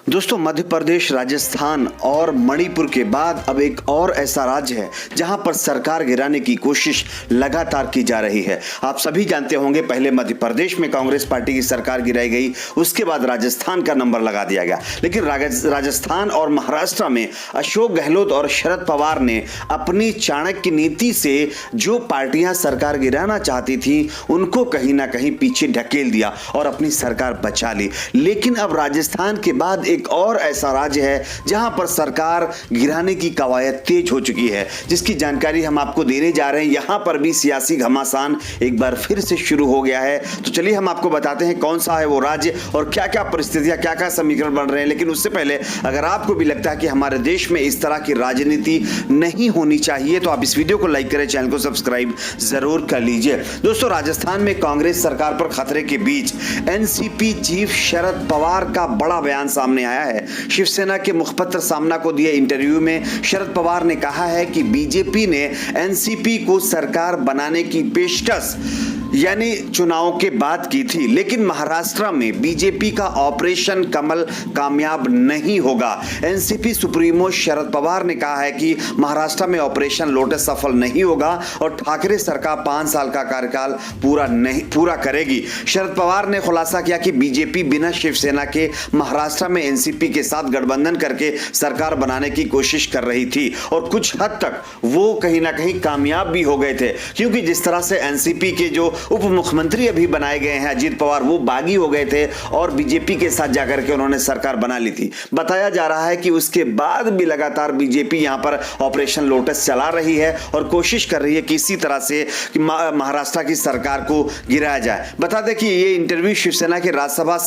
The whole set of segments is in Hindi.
दोस्तों, मध्य प्रदेश, राजस्थान और मणिपुर के बाद अब एक और ऐसा राज्य है जहां पर सरकार गिराने की कोशिश लगातार की जा रही है। आप सभी जानते होंगे, पहले मध्य प्रदेश में कांग्रेस पार्टी की सरकार गिराई गई, उसके बाद राजस्थान का नंबर लगा दिया गया। लेकिन राजस्थान और महाराष्ट्र में अशोक गहलोत और शरद पवार ने अपनी चाणक्य नीति से जो पार्टियां सरकार गिराना चाहती थी उनको कहीं ना कहीं पीछे ढकेल दिया और अपनी सरकार बचा ली। लेकिन अब राजस्थान के बाद एक और ऐसा राज्य है जहां पर सरकार गिराने की कवायद तेज हो चुकी है, जिसकी जानकारी हम आपको देने जा रहे हैं। यहां पर भी सियासी घमासान एक बार फिर से शुरू हो गया है। तो चलिए हम आपको बताते हैं कौन सा है वो राज्य और क्या क्या परिस्थितियां, क्या क्या समीकरण बन रहे हैं। लेकिन उससे पहले अगर आपको भी लगता है कि हमारे देश में इस तरह की राजनीति नहीं होनी चाहिए तो आप इस वीडियो को लाइक करें, चैनल को सब्सक्राइब जरूर कर लीजिए। दोस्तों, राजस्थान में कांग्रेस सरकार पर खतरे के बीच एनसीपी चीफ शरद पवार का बड़ा बयान सामने आया है। शिवसेना के मुखपत्र सामना को दिए इंटरव्यू में शरद पवार ने कहा है कि बीजेपी ने एनसीपी को सरकार बनाने की पेशकश यानी चुनाव के बाद की थी, लेकिन महाराष्ट्र में बीजेपी का ऑपरेशन कमल कामयाब नहीं होगा। एनसीपी सुप्रीमो शरद पवार ने कहा है कि महाराष्ट्र में ऑपरेशन लोटस सफल नहीं होगा और ठाकरे सरकार 5 साल का कार्यकाल पूरा करेगी। शरद पवार ने खुलासा किया कि बीजेपी बिना शिवसेना के महाराष्ट्र में एनसीपी के साथ गठबंधन करके सरकार बनाने की कोशिश कर रही थी और कुछ हद तक वो कहीं ना कहीं कामयाब भी हो गए थे, क्योंकि जिस तरह से एनसीपी के जो उप मुख्यमंत्री अभी बनाए गए हैं अजीत पवार, वो बागी हो गए थे और बीजेपी के साथ जाकर के उन्होंने सरकार बना ली थी। बताया जा रहा है कि उसके बाद भी लगातार बीजेपी यहां पर ऑपरेशन लोटस चला रही है और कोशिश कर रही है कि इसी तरह से महाराष्ट्र की सरकार को गिराया जाए। बता दें कि ये इंटरव्यू शिवसेना के राज्यसभा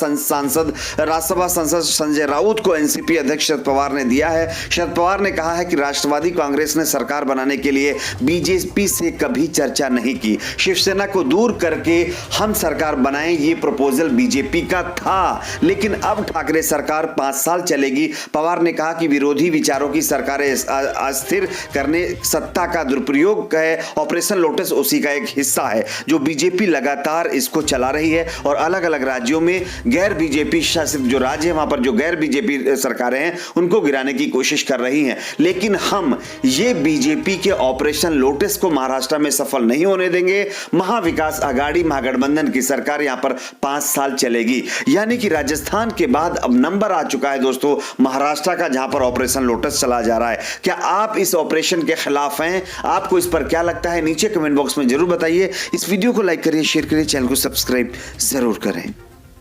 सांसद संजय राउत को एनसीपी अध्यक्ष शरद पवार ने दिया है। शरद पवार ने कहा है कि राष्ट्रवादी कांग्रेस ने सरकार बनाने के लिए बीजेपी से कभी चर्चा नहीं की। शिवसेना को दूर करके हम सरकार बनाएं, ये प्रपोजल बीजेपी का था, लेकिन अब ठाकरे सरकार 5 साल चलेगी। पवार ने कहा कि विरोधी विचारों की सरकारें अस्थिर करने सत्ता का दुरुपयोग है। ऑपरेशन लोटस उसी का एक हिस्सा है जो बीजेपी लगातार इसको चला रही है और अलग अलग राज्यों में गैर बीजेपी शासित जो राज्य है वहां पर जो गैर बीजेपी सरकारें हैं उनको गिराने की कोशिश कर रही हैं। लेकिन हम ये बीजेपी के ऑपरेशन लोटस को महाराष्ट्र में सफल नहीं होने देंगे। महाविकास आघाड़ी महागठबंधन की सरकार यहां पर 5 साल चलेगी। यानी कि राजस्थान के बाद अब नंबर आ चुका है दोस्तों महाराष्ट्र का, जहां पर ऑपरेशन लोटस चला जा रहा है। क्या आप इस ऑपरेशन के खिलाफ हैं? आपको इस पर क्या लगता है? नीचे कमेंट बॉक्स में जरूर बताइए। इस वीडियो को लाइक करिए, शेयर करिए, चैनल को सब्सक्राइब जरूर करें।